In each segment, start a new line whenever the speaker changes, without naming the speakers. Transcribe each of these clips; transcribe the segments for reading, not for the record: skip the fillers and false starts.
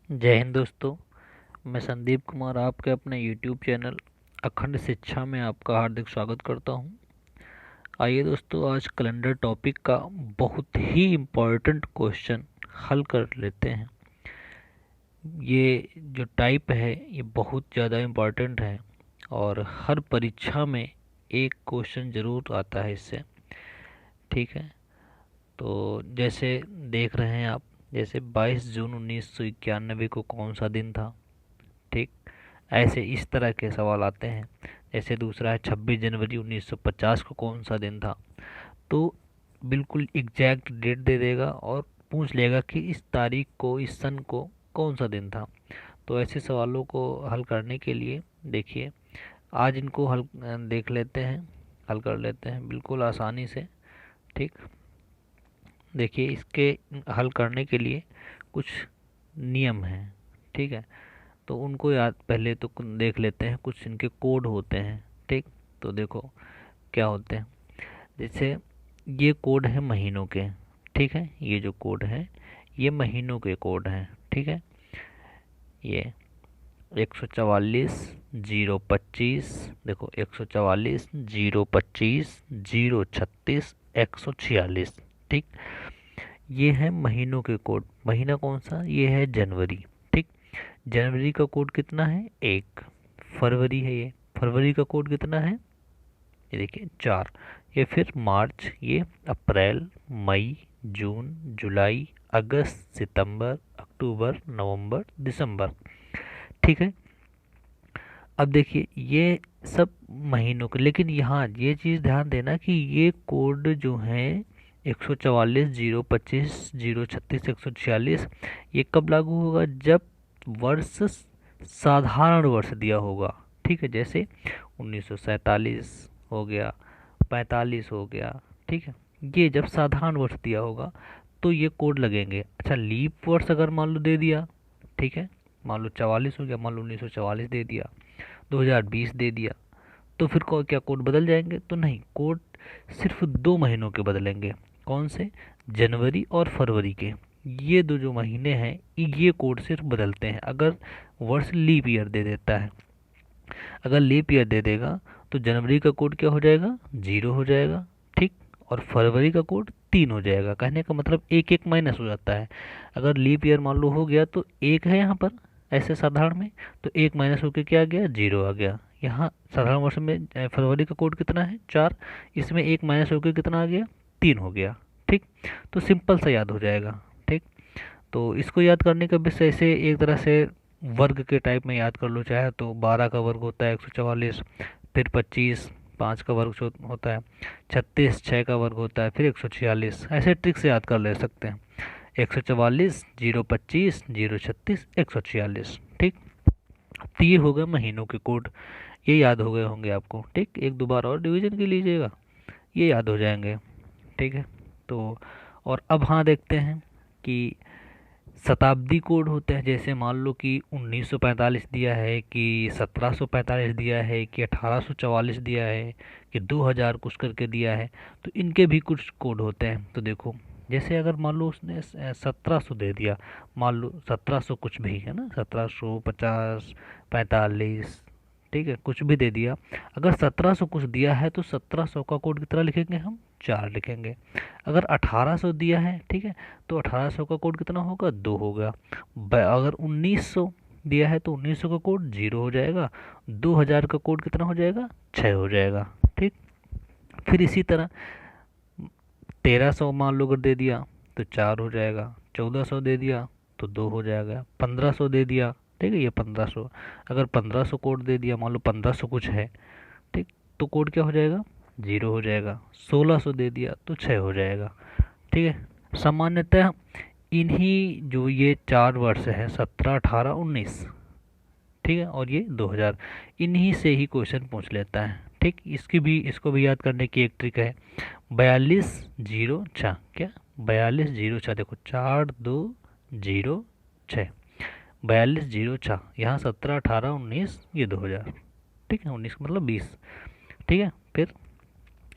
जय हिंद दोस्तों। मैं संदीप कुमार आपके अपने YouTube चैनल अखंड शिक्षा में आपका हार्दिक स्वागत करता हूं। आइए दोस्तों, आज कैलेंडर टॉपिक का बहुत ही इम्पोर्टेंट क्वेश्चन हल कर लेते हैं। ये जो टाइप है ये बहुत ज़्यादा इम्पोर्टेंट है और हर परीक्षा में एक क्वेश्चन ज़रूर आता है इससे। ठीक है, तो जैसे देख रहे हैं आप, जैसे 22 जून 1991 को कौन सा दिन था। ठीक, ऐसे इस तरह के सवाल आते हैं। जैसे दूसरा है 26 जनवरी 1950 को कौन सा दिन था। तो बिल्कुल एग्जैक्ट डेट दे देगा और पूछ लेगा कि इस तारीख को, इस सन को कौन सा दिन था। तो ऐसे सवालों को हल करने के लिए देखिए, आज इनको हल देख लेते हैं, हल कर लेते हैं बिल्कुल आसानी से। ठीक, देखिए इसके हल करने के लिए कुछ नियम हैं। ठीक है, तो उनको याद पहले तो देख लेते हैं, कुछ इनके कोड होते हैं। ठीक, तो देखो क्या होते हैं। जैसे ये कोड है महीनों के। ठीक है, ये जो कोड है ये महीनों के कोड हैं। ठीक है, ये 144 025, देखो 144 025 036 146। ठीक, ये है महीनों के कोड। महीना कौन सा, ये है जनवरी। ठीक, जनवरी का कोड कितना है, 1। फरवरी है ये, फरवरी का कोड कितना है, ये देखिए 4। ये फिर मार्च, ये अप्रैल, मई, जून, जुलाई, अगस्त, सितंबर, अक्टूबर, नवंबर, दिसंबर। ठीक है, अब देखिए ये सब महीनों के, लेकिन यहाँ ये चीज़ ध्यान देना कि ये कोड जो है 144 025 036 146, ये कब लागू होगा, जब वर्ष साधारण वर्ष दिया होगा। ठीक है, जैसे 1947 हो गया, 45 हो गया। ठीक है, ये जब साधारण वर्ष दिया होगा तो ये कोड लगेंगे। अच्छा, लीप वर्ष अगर मान लो दे दिया, ठीक है, मान लो 44 हो गया, मान लो 1944 दे दिया, 2020 दे दिया, तो फिर क्या कोड बदल जाएंगे? तो नहीं, कोड सिर्फ 2 महीनों के बदलेंगे। कौन से, जनवरी और फरवरी के। ये दो जो महीने हैं ये कोड सिर्फ बदलते हैं अगर वर्ष लीप ईयर दे देता है। अगर लीप ईयर दे देगा तो जनवरी का कोड क्या हो जाएगा, 0 हो जाएगा। ठीक, और फरवरी का कोड 3 हो जाएगा। कहने का मतलब एक एक माइनस हो जाता है। अगर लीप ईयर मान लो हो गया तो एक है यहाँ पर, ऐसे साधारण में, तो एक माइनस होकर क्या आ गया, 0 आ गया। यहाँ साधारण वर्ष में फरवरी का कोड कितना है, 4। इसमें एक माइनस होकर कितना आ गया, 3 हो गया। ठीक, तो सिंपल सा याद हो जाएगा। ठीक, तो इसको याद करने का भी ऐसे एक तरह से वर्ग के टाइप में याद कर लो। चाहे तो 12 का वर्ग होता है 144, फिर 25 5 का वर्ग होता है, 36 6 का वर्ग होता है, फिर 146। ऐसे ट्रिक से याद कर ले सकते हैं। 144 025 036 146। ठीक, तो ये हो गए महीनों के कोड, ये याद हो गए होंगे आपको। ठीक, एक दो बार और डिवीजन के लीजिएगा, ये याद हो जाएंगे। ठीक है, तो और अब हाँ देखते हैं कि शताब्दी कोड होते हैं। जैसे मान लो कि 1945 दिया है, कि 1745 दिया है, कि 1844 दिया है, कि 2000 कुछ करके दिया है, तो इनके भी कुछ कोड होते हैं। तो देखो, जैसे अगर मान लो उसने 1700 दे दिया, मान लो 1700 कुछ भी है ना, 1750 45, ठीक है, कुछ भी दे दिया। अगर 1700 कुछ दिया है तो 1700 का कोड कितना लिखेंगे हम, 4 लिखेंगे। अगर 1800 दिया है, ठीक है, तो 1800 का कोड कितना होगा, 2 होगा। अगर 1900 दिया है तो 1900 का कोड 0 हो जाएगा। 2000 का कोड कितना हो जाएगा, 6 हो जाएगा। ठीक, फिर इसी तरह 1300 मान लो अगर दे दिया तो 4 हो जाएगा। 1400 दे दिया तो 2 हो जाएगा। 1500 दे दिया, ठीक है, ये 1500, अगर 1500 कोड दे दिया, मान लो 1500 कुछ है, ठीक, तो कोड क्या हो जाएगा, 0 हो जाएगा। 1600 दे दिया तो 6 हो जाएगा। ठीक है, सामान्यतः इन्हीं जो ये 4 वर्ष हैं, 17 18 19, ठीक है, और ये 2000, इन्हीं से ही क्वेश्चन पूछ लेता है। ठीक, इसको भी याद करने की एक ट्रिक है। 42 0 6, क्या, 42 0 6, देखो 42 0 6, 42 0 6, यहाँ 17 18 19, ये 2000। ठीक है, 19 मतलब 20। ठीक है, फिर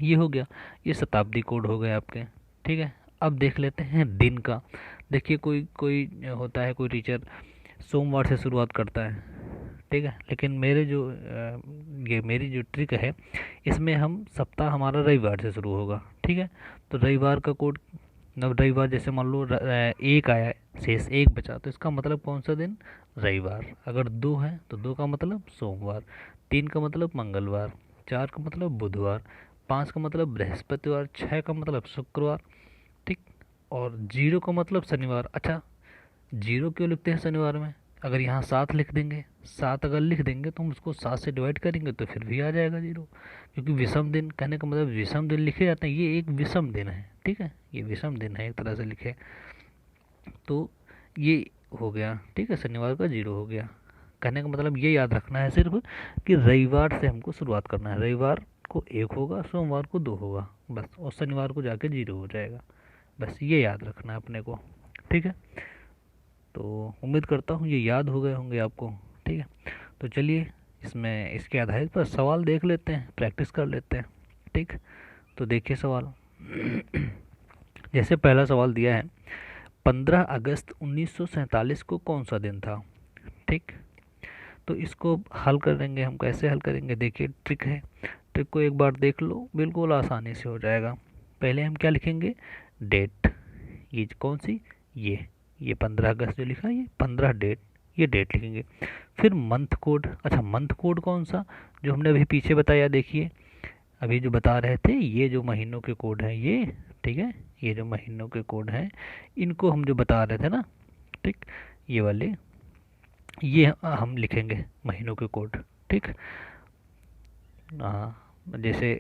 ये हो गया, ये शताब्दी कोड हो गए आपके। ठीक है, अब देख लेते हैं दिन का। देखिए कोई कोई होता है, कोई टीचर सोमवार से शुरुआत करता है, ठीक है। लेकिन मेरे जो ये मेरी जो ट्रिक है, इसमें हम सप्ताह हमारा रविवार से शुरू होगा, ठीक है। तो रविवार का कोड, नव रविवार जैसे मान लो एक आया है, शेष एक बचा, तो इसका मतलब कौन सा दिन? रविवार। अगर दो है तो दो का मतलब सोमवार, तीन का मतलब मंगलवार, चार का मतलब बुधवार, पाँच का मतलब बृहस्पतिवार, छः का मतलब शुक्रवार, ठीक। और जीरो का मतलब शनिवार। अच्छा, जीरो क्यों लिखते हैं शनिवार में? अगर यहाँ सात लिख देंगे, सात अगर लिख देंगे तो हम उसको सात से डिवाइड करेंगे तो फिर भी आ जाएगा जीरो, क्योंकि विषम दिन, कहने का मतलब विषम दिन लिखे जाते हैं, ये एक विषम दिन है, ठीक है, ये विषम दिन है एक तरह से लिखे। तो ये हो गया, ठीक है, शनिवार का जीरो हो गया। कहने का मतलब ये याद रखना है सिर्फ कि रविवार से हमको शुरुआत करना है, रविवार को एक होगा, सोमवार को दो होगा बस, और शनिवार को जाके जीरो हो जाएगा। बस ये याद रखना है अपने को, ठीक है। तो उम्मीद करता हूँ ये याद हो गए होंगे आपको, ठीक है। तो चलिए इसमें इसके आधार पर सवाल देख लेते हैं, प्रैक्टिस कर लेते हैं, ठीक। तो देखिए सवाल। जैसे पहला सवाल दिया है, 15 अगस्त 1947 को कौन सा दिन था, ठीक। तो इसको हल करेंगे हम, कैसे हल करेंगे? देखिए ट्रिक है, ट्रिक को एक बार देख लो, बिल्कुल आसानी से हो जाएगा। पहले हम क्या लिखेंगे? डेट। ये कौन सी? ये 15 अगस्त जो लिखा है, ये 15 डेट, ये डेट लिखेंगे। फिर मंथ कोड। अच्छा, मंथ कोड कौन सा? जो हमने अभी पीछे बताया, देखिए अभी जो बता रहे थे, ये जो महीनों के कोड हैं ये, ठीक है, ये जो महीनों के कोड हैं इनको हम जो बता रहे थे ना, ठीक, ये वाले, ये हम लिखेंगे महीनों के कोड, ठीक। जैसे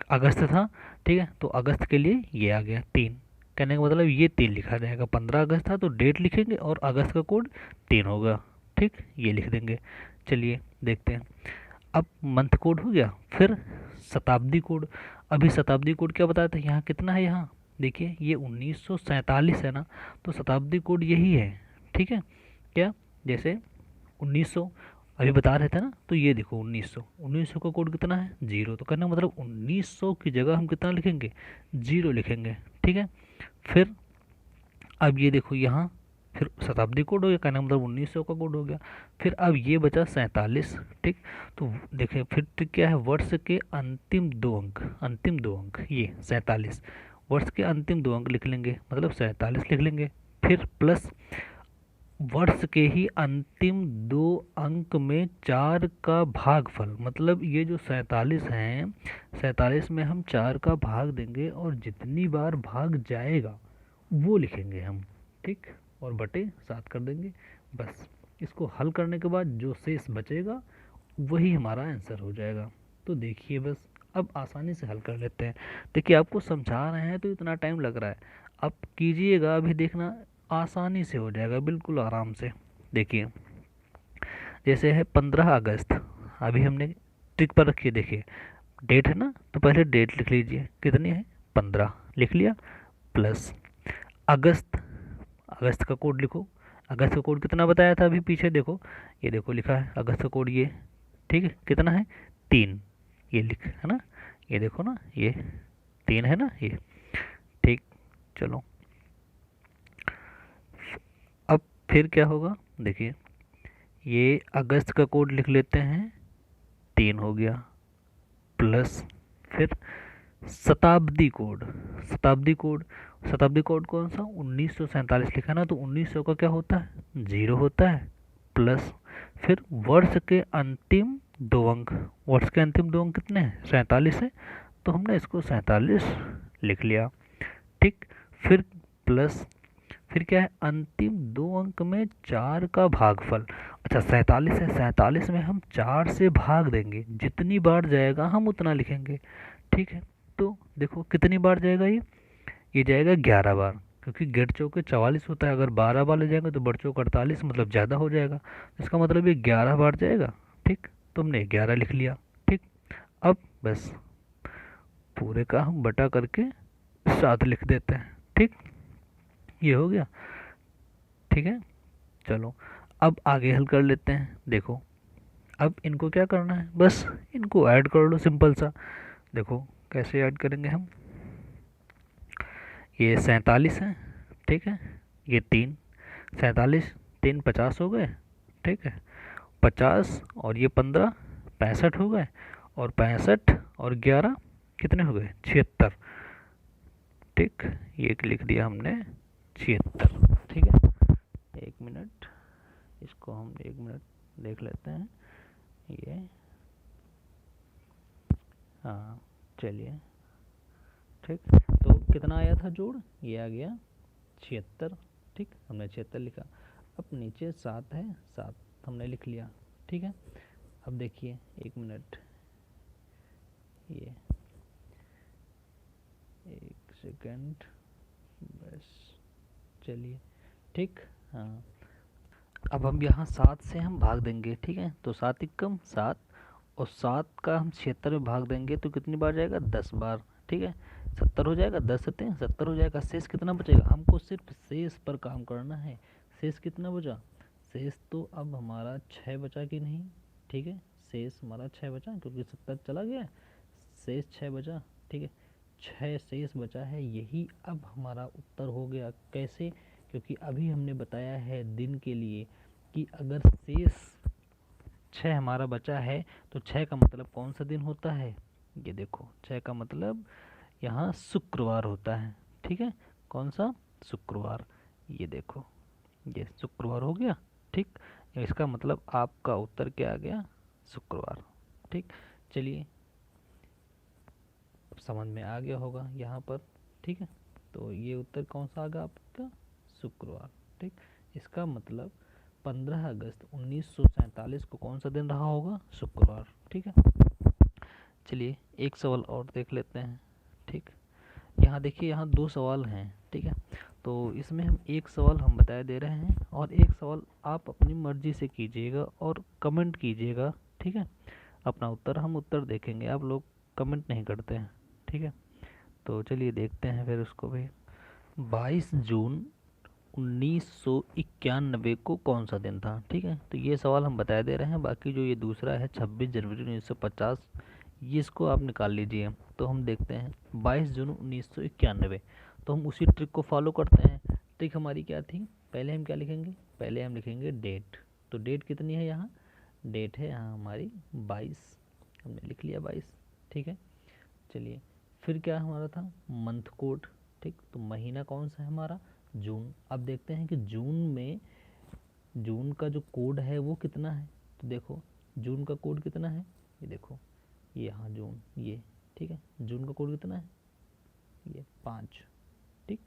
अगस्त था, ठीक है, तो अगस्त के लिए ये आ गया 3। कहने का मतलब ये 3 लिखा जाएगा, 15 अगस्त था तो डेट लिखेंगे और अगस्त का कोड 3 होगा, ठीक, ये लिख देंगे। चलिए देखते हैं। अब मंथ कोड हो गया, फिर शताब्दी कोड। अभी शताब्दी कोड क्या बताया था, यहाँ कितना है, यहाँ देखिए ये 1947 है ना, तो शताब्दी कोड यही है, ठीक है। क्या? जैसे 1900 अभी बता रहे थे ना, तो ये देखो 1900, 1900 का कोड कितना है? जीरो। तो कहना मतलब 1900 की जगह हम कितना लिखेंगे? जीरो लिखेंगे, ठीक है। फिर अब ये देखो यहाँ, फिर शताब्दी कोड हो गया, कहना मतलब 1900 का कोड हो गया। फिर अब ये बचा 47, ठीक। तो देखें फिर ट्रिक क्या है, वर्ष के अंतिम दो अंक, अंतिम दो अंक ये 47, वर्ष के अंतिम दो अंक लिख लेंगे, मतलब 47 लिख लेंगे। फिर प्लस वर्ष के ही अंतिम दो अंक में 4 का भागफल, मतलब ये जो 47 हैं, 47 में हम 4 का भाग देंगे और जितनी बार भाग जाएगा वो लिखेंगे हम, ठीक, और बटे 7 कर देंगे। बस इसको हल करने के बाद जो शेष बचेगा वही हमारा आंसर हो जाएगा। तो देखिए बस अब आसानी से हल कर लेते हैं। देखिए आपको समझा रहे हैं तो इतना टाइम लग रहा है, अब कीजिएगा, अभी देखना आसानी से हो जाएगा, बिल्कुल आराम से। देखिए जैसे है 15 अगस्त, अभी हमने ट्रिक पर रखिए, देखिए डेट है ना, तो पहले डेट लिख लीजिए, कितनी है? 15 लिख लिया। प्लस अगस्त, अगस्त का कोड लिखो। अगस्त का कोड कितना बताया था अभी पीछे, देखो ये देखो लिखा है अगस्त का कोड ये, ठीक है, कितना है? 3, ये लिख है ना, ये देखो ना, ये 3 है ना ये, ठीक। चलो अब फिर क्या होगा, देखिए ये अगस्त का कोड लिख लेते हैं, 3 हो गया। प्लस फिर शताब्दी कोड, शताब्दी कोड, शताब्दी कोड कौन सा? 1947 लिखा ना, तो 1900 का क्या होता है? जीरो होता है। प्लस फिर वर्ष के अंतिम दो अंक, वर्ष के अंतिम दो अंक कितने हैं? 47 है, तो हमने इसको 47 लिख लिया, ठीक। फिर प्लस फिर क्या है? अंतिम दो अंक में 4 का भागफल। अच्छा 47 है, 47 में हम 4 से भाग देंगे, जितनी बार जाएगा हम उतना लिखेंगे, ठीक है। तो देखो कितनी बार जाएगा ये जाएगा 11 बार, क्योंकि गेट चौके 44 होता है, अगर 12 बार ले जाएंगे तो बड़ चौक 48, मतलब ज़्यादा हो जाएगा, इसका मतलब ये 11 बार जाएगा, ठीक। तो हमने 11 लिख लिया, ठीक। अब बस पूरे का हम बटा करके 7 लिख देते हैं, ठीक, ये हो गया, ठीक है। चलो अब आगे हल कर लेते हैं। देखो अब इनको क्या करना है, बस इनको ऐड कर लो, सिंपल सा। देखो कैसे ऐड करेंगे हम, ये 47 है, ठीक है, ये 3, 47 3 50 हो गए, ठीक है। 50 और ये 15 65 हो गए, और 65 और 11 कितने हो गए 76, ठीक। ये लिख दिया हमने 76, ठीक है। एक मिनट, इसको हम एक मिनट देख लेते हैं। ये हाँ चलिए, ठीक। तो कितना आया था जोड़, ये आ गया 76, ठीक। हमने 76 लिखा। अब नीचे 7 है, 7 हमने लिख लिया, ठीक है। अब देखिए एक मिनट, ये एक सेकंड बस, चलिए, ठीक। हाँ, अब हम यहाँ 7 से हम भाग देंगे, ठीक है। तो 7 एकम 7, और 7 का हम 76 में भाग देंगे तो कितनी बार जाएगा, 10 बार, ठीक है। 70 हो जाएगा, 10 सत्ते 70 हो जाएगा। शेष कितना बचेगा, हमको सिर्फ शेष पर काम करना है। शेष कितना बचा, शेष तो अब हमारा 6 बचा कि नहीं, ठीक है। शेष हमारा 6 बचा, क्योंकि 70 चला गया, शेष 6 बचा, ठीक है। 6 शेष बचा है, यही अब हमारा उत्तर हो गया। कैसे, क्योंकि अभी हमने बताया है दिन के लिए कि अगर शेष 6 हमारा बचा है तो 6 का मतलब कौन सा दिन होता है, ये देखो 6 का मतलब यहाँ शुक्रवार होता है, ठीक है। कौन सा, शुक्रवार, ये देखो ये शुक्रवार हो गया, ठीक। इसका मतलब आपका उत्तर क्या आ गया, शुक्रवार, ठीक। चलिए, समझ में आ गया होगा यहाँ पर, ठीक है। तो ये उत्तर कौन सा आ गया आपका, शुक्रवार, ठीक। इसका मतलब 15 अगस्त 1947 को कौन सा दिन रहा होगा, शुक्रवार, ठीक है। चलिए एक सवाल और देख लेते हैं, ठीक। यहाँ देखिए, यहाँ 2 सवाल हैं, ठीक है। तो इसमें हम एक सवाल हम बताए दे रहे हैं, और एक सवाल आप अपनी मर्जी से कीजिएगा और कमेंट कीजिएगा, ठीक है। अपना उत्तर हम उत्तर देखेंगे, आप लोग कमेंट नहीं करते हैं, ठीक है। तो चलिए देखते हैं फिर उसको भी। 22 जून 1991 को कौन सा दिन था, ठीक है। तो ये सवाल हम बता दे रहे हैं, बाकी जो ये दूसरा है 26 जनवरी 1950, ये इसको आप निकाल लीजिए। तो हम देखते हैं 22 जून 1991, तो हम उसी ट्रिक को फॉलो करते हैं। ट्रिक हमारी क्या थी, पहले हम क्या लिखेंगे, पहले हम लिखेंगे डेट। तो डेट कितनी है यहाँ, डेट है यहाँ हमारी 22, हमने लिख लिया 22, ठीक है। चलिए, फिर क्या हमारा था, मंथ कोड, ठीक। तो महीना कौन सा है हमारा, जून। अब देखते हैं कि जून में, जून का जो कोड है वो कितना है। तो देखो जून का कोड कितना है, ये देखो, ये यहाँ जून, ये, ठीक है। जून का कोड कितना है, ये 5, ठीक।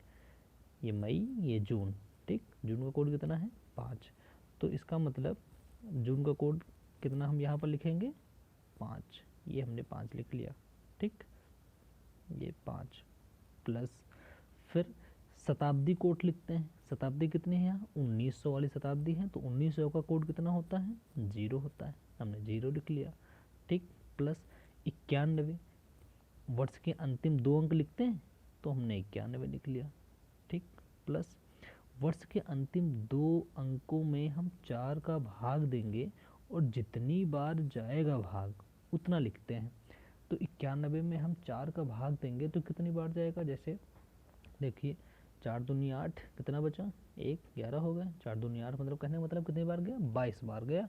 ये मई, ये जून, ठीक। जून का कोड कितना है, 5। तो इसका मतलब जून का कोड कितना हम यहाँ पर लिखेंगे, 5। ये हमने 5 लिख लिया, ठीक। ये 5 प्लस, फिर शताब्दी कोड लिखते हैं। शताब्दी कितनी है यहाँ, 1900 वाली शताब्दी है, तो 1900 का कोड कितना होता है, 0 होता है, हमने 0 लिख लिया, ठीक। प्लस 91, वर्ष के अंतिम 2 अंक लिखते हैं, तो हमने 91 लिख लिया, ठीक। प्लस वर्ष के अंतिम 2 अंकों में हम 4 का भाग देंगे, और जितनी बार जाएगा भाग उतना लिखते हैं। तो 91 में हम 4 का भाग देंगे तो कितनी बार जाएगा, जैसे देखिए 4 दूनी 8, कितना बचा, 1, 11 हो गए। 4 दूनी 8 मतलब कहने का मतलब कितनी बार गया, 22 बार गया।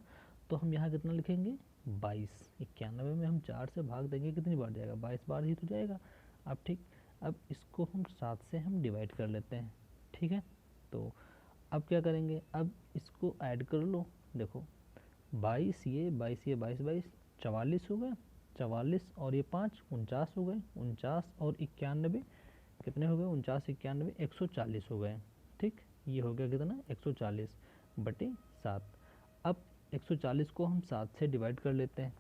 तो हम यहाँ कितना लिखेंगे, 22। 91 में हम 4 से भाग देंगे, कितनी बार जाएगा, 22 बार ही तो जाएगा। अब ठीक, अब इसको हम 7 से हम डिवाइड कर लेते हैं, ठीक है। तो अब क्या करेंगे, अब इसको ऐड कर लो, देखो 22, ये 22, ये 22, 22 44 हो गए, 44 और ये 5 49 हो गए, 49 और 91 कितने हो गए, 49 91 140 हो गए, ठीक। ये हो गया कितना, 140 बटे 7। अब 140 को हम 7 से डिवाइड कर लेते हैं,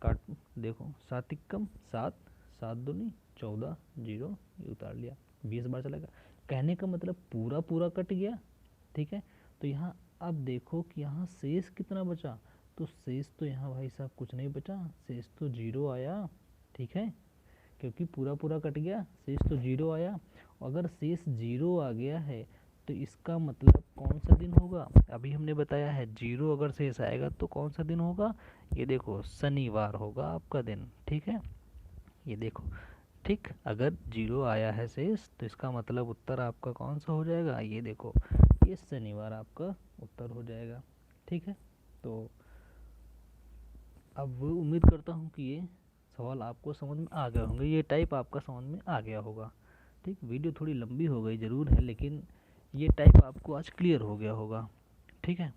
काट देखो 7 एकम 7, 7 दूनी 14, 0 ये उतार लिया, 20 बार चलेगा। कहने का मतलब पूरा पूरा कट गया, ठीक है। तो यहाँ अब देखो कि यहाँ शेष कितना बचा, तो शेष तो यहाँ भाई साहब कुछ नहीं बचा, शेष तो 0 आया, ठीक है। क्योंकि पूरा पूरा कट गया, शेष तो 0 आया। अगर शेष 0 आ गया है तो इसका मतलब कौन सा दिन होगा, अभी हमने बताया है 0 अगर शेष आएगा तो कौन सा दिन होगा, ये देखो शनिवार होगा आपका दिन, ठीक है। ये देखो, ठीक। अगर 0 आया है शेष तो इसका मतलब उत्तर आपका कौन सा हो जाएगा, ये देखो ये शनिवार आपका उत्तर हो जाएगा। ठीक है, तो अब उम्मीद करता हूँ कि ये सवाल आपको समझ में आ गए होंगे, ये टाइप आपका समझ में आ गया होगा। ठीक, वीडियो थोड़ी लंबी हो गई ज़रूर है, लेकिन ये टाइप आपको आज क्लियर हो गया होगा। ठीक है,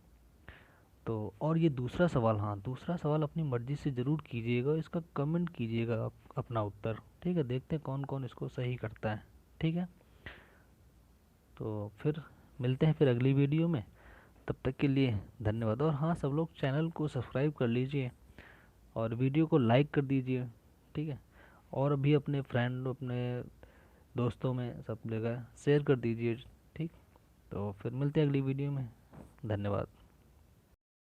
तो और ये दूसरा सवाल, हाँ दूसरा सवाल अपनी मर्ज़ी से ज़रूर कीजिएगा, इसका कमेंट कीजिएगा आप अपना उत्तर। ठीक है, देखते हैं कौन कौन इसको सही करता है। ठीक है, तो फिर मिलते हैं फिर अगली वीडियो में, तब तक के लिए धन्यवाद। और हाँ, सब लोग चैनल को सब्सक्राइब कर लीजिए और वीडियो को लाइक कर दीजिए। ठीक है, और भी अपने फ्रेंड, अपने दोस्तों में सब जगह शेयर कर दीजिए। ठीक, तो फिर मिलते हैं अगली वीडियो में, धन्यवाद।